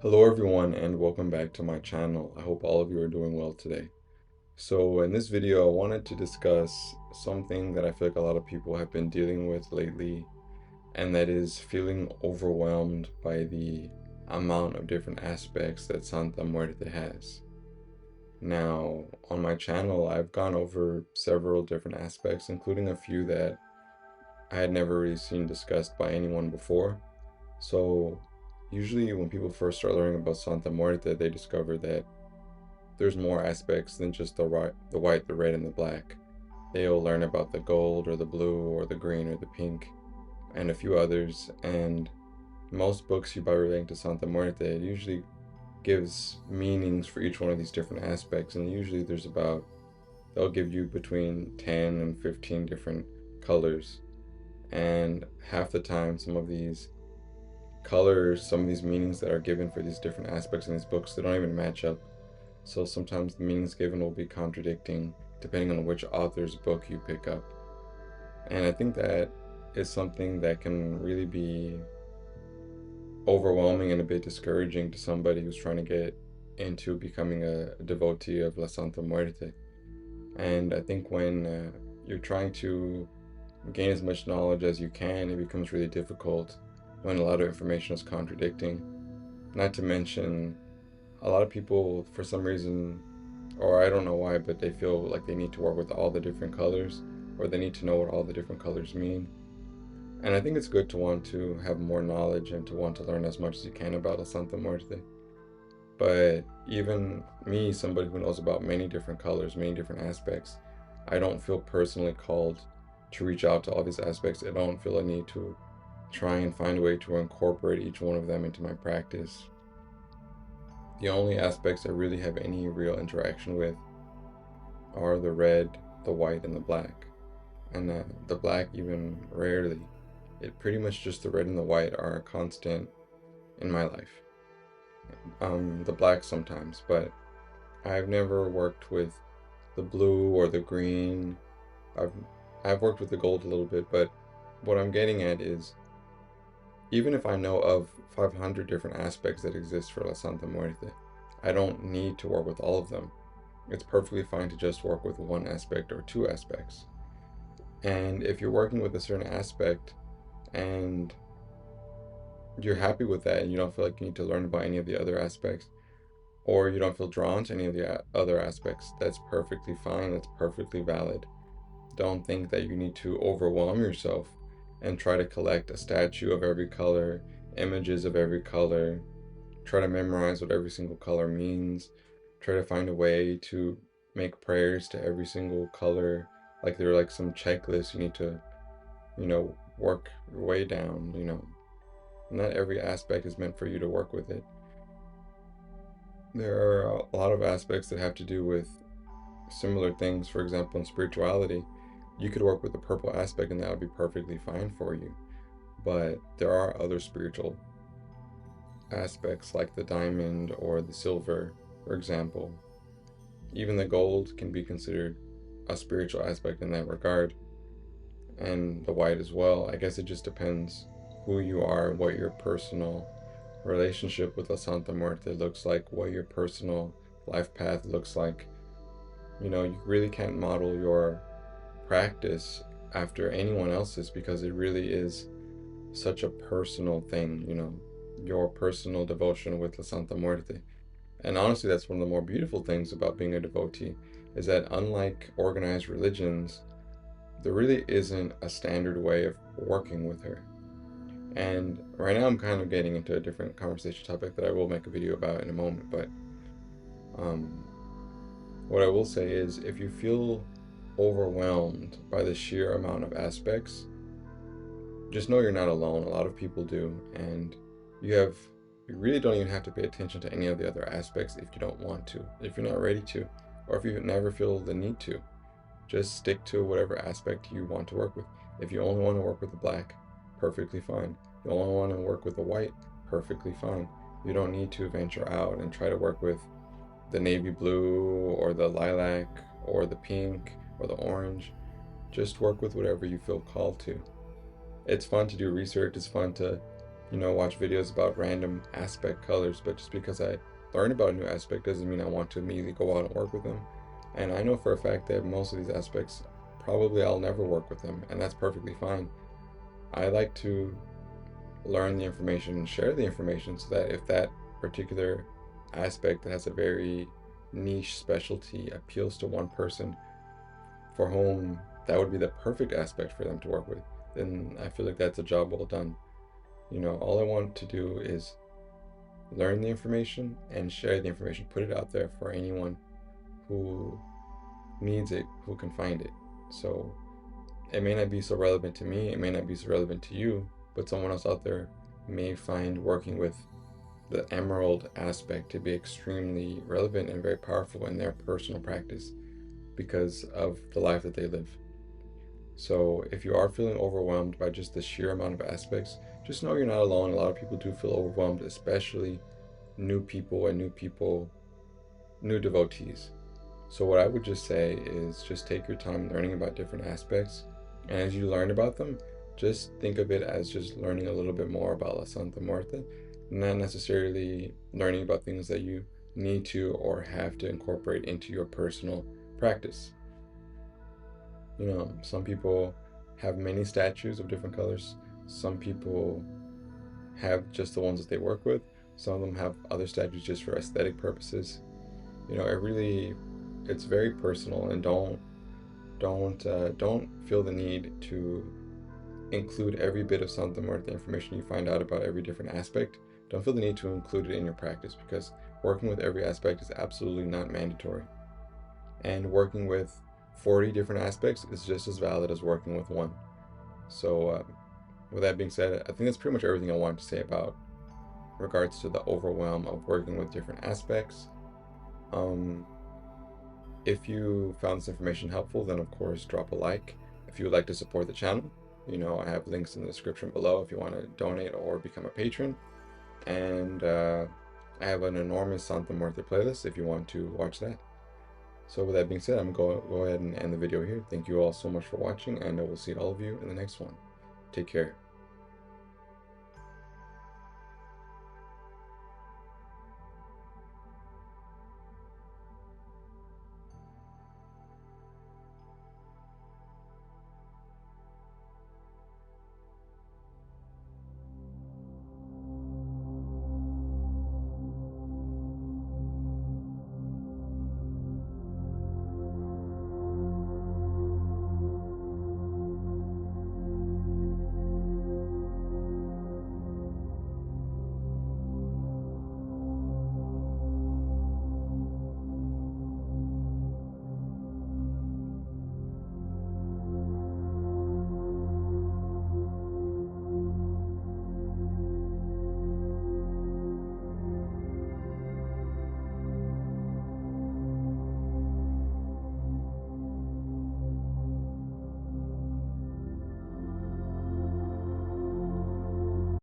Hello everyone and welcome back to my channel. I hope all of you are doing well today. So in this video, I wanted to discuss something that I feel like a lot of people have been dealing with lately, and that is feeling overwhelmed by the amount of different aspects that Santa Muerte has. Now, on my channel, I've gone over several different aspects, including a few that I had never really seen discussed by anyone before. So usually when people first start learning about Santa Muerte, they discover that there's more aspects than just the white, the red, and the black. They'll learn about the gold or the blue or the green or the pink and a few others. And most books you buy relating to Santa Muerte, it usually gives meanings for each one of these different aspects. And usually they'll give you between 10 and 15 different colors. And half the time, some of these colors, some of these meanings that are given for these different aspects in these books, they don't even match up. So sometimes the meanings given will be contradicting depending on which author's book you pick up. And I think that is something that can really be overwhelming and a bit discouraging to somebody who's trying to get into becoming a devotee of La Santa Muerte. And I think when you're trying to gain as much knowledge as you can, it becomes really difficult when a lot of information is contradicting. Not to mention, a lot of people, for some reason, or I don't know why, but they feel like they need to work with all the different colors, or they need to know what all the different colors mean. And I think it's good to want to have more knowledge and to want to learn as much as you can about La Santa Muerte. But even me, somebody who knows about many different colors, many different aspects, I don't feel personally called to reach out to all these aspects. I don't feel a need to try and find a way to incorporate each one of them into my practice. The only aspects I really have any real interaction with are the red, the white, and the black. And the black, even rarely. It pretty much just the red and the white are a constant in my life. The black sometimes, but I've never worked with the blue or the green. I've I've worked with the gold a little bit, but what I'm getting at is even if I know of 500 different aspects that exist for La Santa Muerte, I don't need to work with all of them. It's perfectly fine to just work with one aspect or two aspects. And if you're working with a certain aspect and you're happy with that and you don't feel like you need to learn about any of the other aspects, or you don't feel drawn to any of the other aspects, that's perfectly fine. That's perfectly valid. Don't think that you need to overwhelm yourself and try to collect a statue of every color, images of every color, try to memorize what every single color means, try to find a way to make prayers to every single color, like they're like some checklist you need to, work your way down. Not every aspect is meant for you to work with it. There are a lot of aspects that have to do with similar things. For example, in spirituality, you could work with the purple aspect and that would be perfectly fine for you. But there are other spiritual aspects like the diamond or the silver, for example. Even the gold can be considered a spiritual aspect in that regard, and the white as well. I guess it just depends who you are, what your personal relationship with La Santa Muerte looks like, what your personal life path looks like. You really can't model your practice after anyone else's because it really is such a personal thing, your personal devotion with La Santa Muerte. And honestly, that's one of the more beautiful things about being a devotee, is that unlike organized religions, there really isn't a standard way of working with her. And right now I'm kind of getting into a different conversation topic that I will make a video about in a moment, but um, what I will say is if you feel overwhelmed by the sheer amount of aspects, just know you're not alone. A lot of people do, and you really don't even have to pay attention to any of the other aspects if you don't want to, if you're not ready to, or if you never feel the need to. Just stick to whatever aspect you want to work with. If you only want to work with the black, perfectly fine. You only want to work with the white, perfectly fine. You don't need to venture out and try to work with the navy blue or the lilac or the pink or the orange. Just work with whatever you feel called to. It's fun to do research. It's fun to watch videos about random aspect colors, but just because I learn about a new aspect doesn't mean I want to immediately go out and work with them. And I know for a fact that most of these aspects, probably I'll never work with them, and that's perfectly fine. I like to learn the information and share the information so that if that particular aspect that has a very niche specialty appeals to one person for whom that would be the perfect aspect for them to work with, then I feel like that's a job well done. All I want to do is learn the information and share the information, put it out there for anyone who needs it, who can find it. So it may not be so relevant to me, it may not be so relevant to you, but someone else out there may find working with the emerald aspect to be extremely relevant and very powerful in their personal practice because of the life that they live. So if you are feeling overwhelmed by just the sheer amount of aspects, just know you're not alone. A lot of people do feel overwhelmed, especially new devotees. So what I would just say is just take your time learning about different aspects. And as you learn about them, just think of it as just learning a little bit more about La Santa Muerte, not necessarily learning about things that you need to or have to incorporate into your personal practice. Some people have many statues of different colors. Some people have just the ones that they work with. Some of them have other statues just for aesthetic purposes. It's very personal, and don't feel the need to include every bit of Santa Muerte information you find out about every different aspect. Don't feel the need to include it in your practice because working with every aspect is absolutely not mandatory. And working with 40 different aspects is just as valid as working with one. So, with that being said, I think that's pretty much everything I wanted to say about regards to the overwhelm of working with different aspects. If you found this information helpful, then of course drop a like. If you would like to support the channel, I have links in the description below if you want to donate or become a patron. And I have an enormous Santa Muerte playlist if you want to watch that. So with that being said, I'm going to go ahead and end the video here. Thank you all so much for watching, and I will see all of you in the next one. Take care.